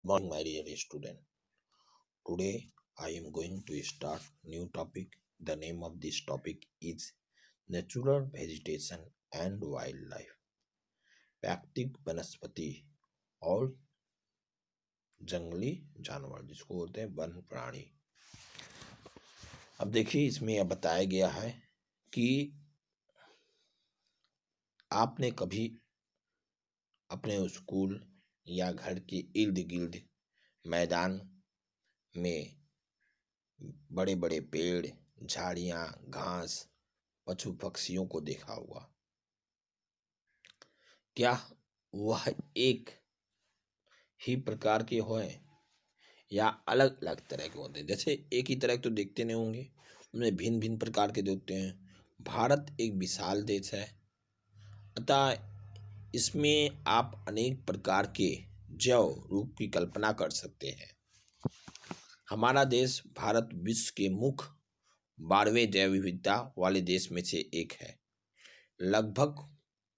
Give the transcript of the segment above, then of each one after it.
Morning, my dear student. Today I am going to start new topic. The name of this topic is natural vegetation and wildlife. प्राकृतिक वनस्पति और जंगली जानवर जिसको बोलते हैं वन प्राणी। अब देखिए इसमें यह बताया गया है कि आपने कभी अपने स्कूल या घर के इर्द गिर्द मैदान में बड़े बड़े पेड़, झाड़ियां, घास, पशु पक्षियों को देखा होगा। क्या वह एक ही प्रकार के हों या अलग अलग तरह के होते हैं? जैसे एक ही तरह के तो देखते नहीं होंगे, उनमें भिन्न भिन्न प्रकार के होते हैं। भारत एक विशाल देश है, अतः इसमें आप अनेक प्रकार के जैव रूप की कल्पना कर सकते हैं। हमारा देश भारत विश्व के मुख्य 12वें जैव विविधता वाले देश में से एक है। लगभग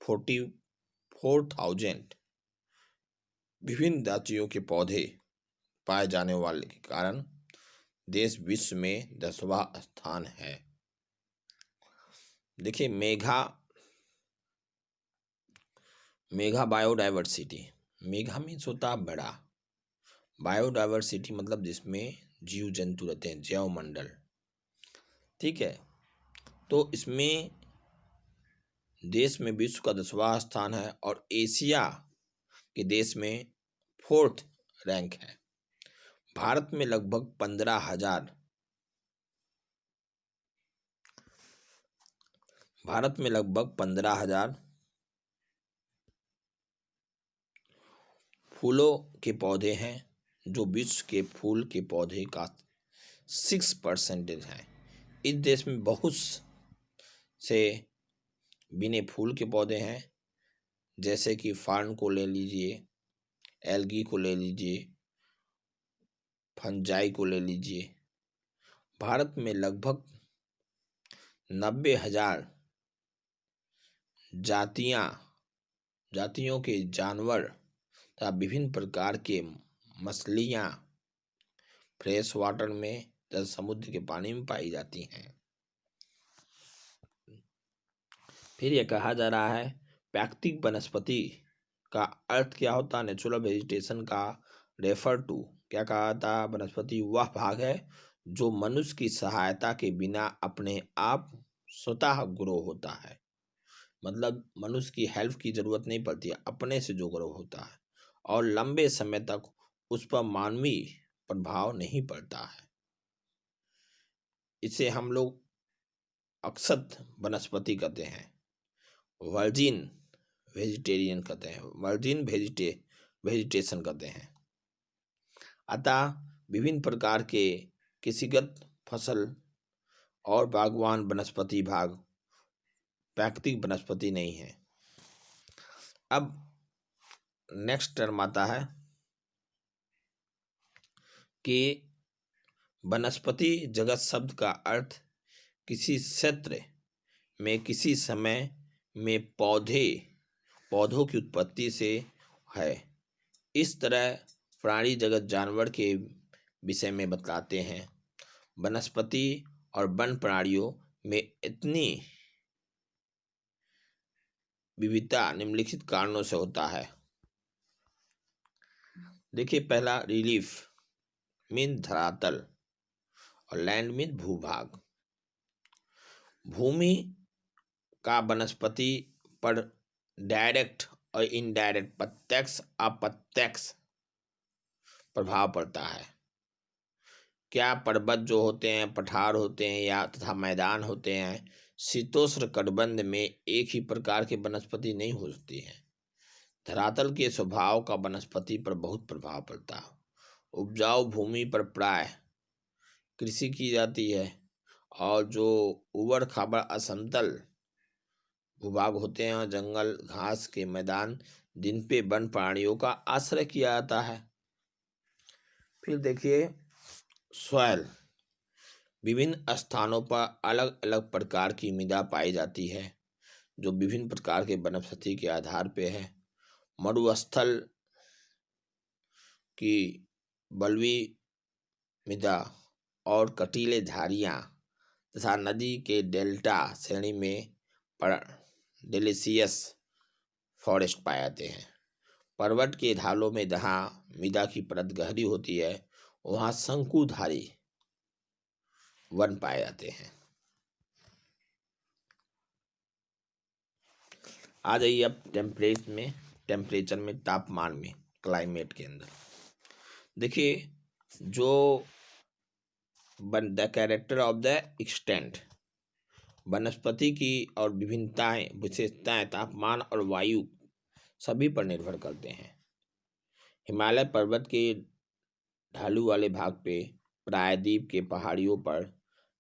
44,000 विभिन्न जातियों के पौधे पाए जाने वाले के कारण देश विश्व में 10वां स्थान है। देखिए मेगा बायोडाइवर्सिटी। मेगा मीन्स होता है बड़ा, बायोडाइवर्सिटी मतलब जिसमें जीव जंतु रहते हैं, जैव मंडल। ठीक है, तो इसमें देश में विश्व का 10वां स्थान है और एशिया के देश में 4th रैंक है। भारत में लगभग 15,000 फूलों के पौधे हैं, जो विश्व के फूल के पौधे का 6% है। इस देश में बहुत से बिने फूल के पौधे हैं, जैसे कि फर्न को ले लीजिए, एल्गी को ले लीजिए, फंजाई को ले लीजिए। भारत में लगभग 90,000 जातियों के जानवर तथा विभिन्न प्रकार के मछलियाँ फ्रेश वाटर में तथा समुद्र के पानी में पाई जाती हैं। फिर यह कहा जा रहा है प्राकृतिक वनस्पति का अर्थ क्या होता है? नेचुरल वेजिटेशन का रेफर टू क्या कहा था? वनस्पति वह भाग है जो मनुष्य की सहायता के बिना अपने आप स्वतः ग्रो होता है। मतलब मनुष्य की हेल्प की जरूरत नहीं पड़ती है, अपने से जो ग्रो होता है और लंबे समय तक उस पर मानवीय प्रभाव नहीं पड़ता है। इसे हम लोग अक्षत वनस्पति कहते हैं, वर्जिन वेजिटेरियन कहते हैं, वर्जिन वेजिटेशन कहते हैं। अतः विभिन्न प्रकार के कृषिगत फसल और बागवान वनस्पति भाग प्राकृतिक वनस्पति नहीं है। अब नेक्स्ट टर्म आता है कि वनस्पति जगत शब्द का अर्थ किसी क्षेत्र में किसी समय में पौधों की उत्पत्ति से है। इस तरह प्राणी जगत जानवर के विषय में बतलाते हैं। वनस्पति और वन प्राणियों में इतनी विविधता निम्नलिखित कारणों से होता है। देखिए, पहला रिलीफ मीन धरातल और लैंड मीन भूभाग। भूमि का वनस्पति पर डायरेक्ट और इनडायरेक्ट, प्रत्यक्ष अप्रत्यक्ष प्रभाव पड़ता है। क्या पर्वत जो होते हैं, पठार होते हैं या तथा मैदान होते हैं, शीतोष्ण कटिबंध में एक ही प्रकार की वनस्पति नहीं हो सकती है। धरातल के स्वभाव का वनस्पति पर बहुत प्रभाव पड़ता है। उपजाऊ भूमि पर प्राय कृषि की जाती है और जो उबड़ खाबड़ असमतल भूभाग होते हैं, जंगल घास के मैदान, जिन पे वन प्राणियों का आश्रय किया जाता है। फिर देखिए सॉइल, विभिन्न स्थानों पर अलग अलग प्रकार की मृदा पाई जाती है, जो विभिन्न प्रकार के वनस्पति के आधार पे है। मरुस्थल की बलुई मृदा और कटीले झाड़ियाँ तथा नदी के डेल्टा श्रेणी में डेलिशियस फॉरेस्ट पाए जाते हैं। पर्वत के ढालों में जहाँ मृदा की परत गहरी होती है वहाँ शंकुधारी वन पाए जाते हैं। आ जाइए अब टेम्परेचर में तापमान में क्लाइमेट के अंदर देखिए जो the character of the extent वनस्पति की और विभिन्नताएं विशेषताएं तापमान और वायु सभी पर निर्भर करते हैं। हिमालय पर्वत के ढालू वाले भाग पे प्रायद्वीप के पहाड़ियों पर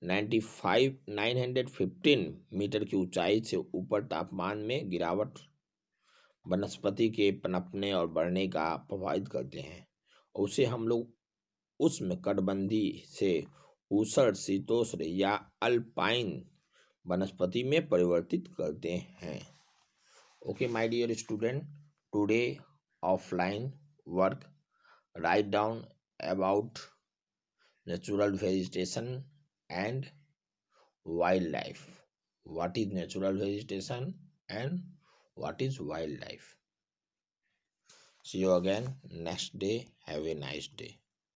915 मीटर की ऊंचाई से ऊपर तापमान में गिरावट वनस्पति के पनपने और बढ़ने का प्रभावित करते हैं। उसे हम लोग उष्णकटिबंधी से ऊष्ण शीतोष्ण या अल्पाइन वनस्पति में परिवर्तित करते हैं। Okay my dear student, today offline work write down about natural vegetation and wildlife. What is natural vegetation and what is wildlife? See you again next day. Have a nice day.